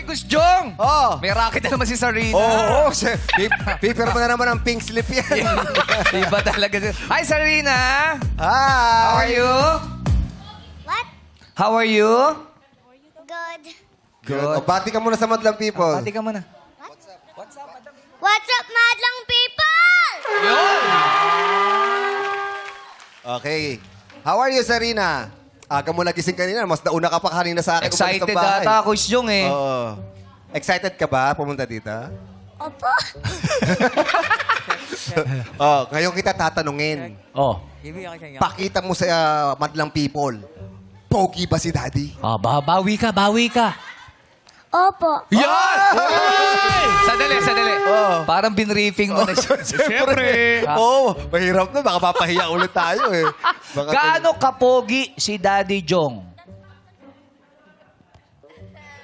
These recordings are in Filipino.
Ay, Gusjong! Oh. May racket na naman si Sarina. Oo, paper mo na naman ang pink slip yan. Iba talaga. Hi, Sarina! How Hi! are you? What? How are you? Good. Good. O, bati ka muna sa madlang people. Pati ka muna. What's up, madlang people? Yun! Okay. How are you, Sarina? Aga mo nagising kanina. Mas nauna ka pa kanina sa akin. Excited umalis ng bahay. ata, Gusjong eh. Oo. Excited ka ba pumunta dito? Opo. Oh, ngayon kita tatanungin. Oh. Pakita mo sa madlang people. Pogi ba si Daddy? Ah, bawi ka, bawi ka. Opo. Yan! Sandali. Oh. Parang binriefing mo na siya. Siyempre. Oo, mahirap na. Baka papahiya ulit tayo eh. Baka Gaano kapogi si Daddy Jong?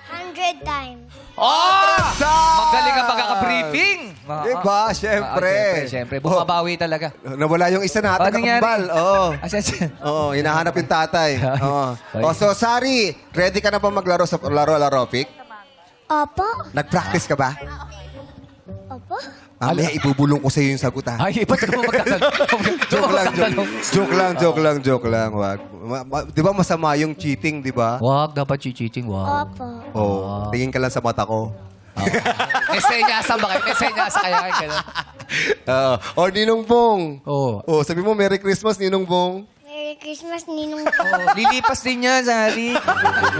100 times. Oh! Saan? Magaling ka pagkaka-briefing. Diba? Siyempre. Siyempre. Bumabawi talaga. Nawala yung isa natin, Ano nangyari? nakambal. Oo. Asan? Oo, hinahanap yung tatay. Oo. Oh, so, Sari, ready ka na ba maglaro sa laro-laro, Pic? Opo. Nag-practice ka ba? Opo. Mamaya ibubulong ko sa iyo yung sagot, ha? Ay, iba mo magtatanong. Joke lang. Wag. Di ba masama yung cheating, di ba? Wag, dapat cheating. Wag. Opo. Oo. Tingin ka lang sa mata ko. May senyasa ba kayo? May senyasa kaya kayo gano'n? Or Ninong Bong. Oo. Oh, sabi mo, Merry Christmas, Ninong Bong. Merry Christmas, Ninong. Oh, lilipas din niya, Sari.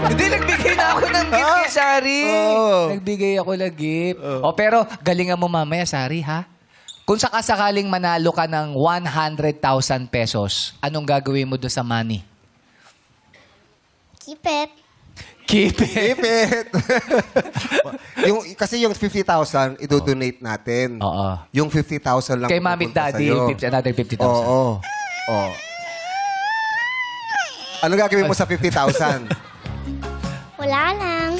Hindi, nagbigay na ako ng gift kay Sari. Oo. Nagbigay ako ng gift. Oh, pero galingan mo mamaya, Sari, ha? Kung sakasakaling manalo ka ng 100,000 pesos, anong gagawin mo doon sa money? Keep it. Keep it. Keep it. Kasi yung 50,000, idodonate natin. Oo. Yung 50,000 lang. Kay Mami pupunta Daddy, sa'yo. another 50,000. Oo. Oo. Ano gagawin mo sa 50,000? Wala lang.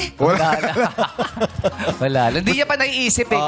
Wala lang. Hindi niya pa naiisip eh.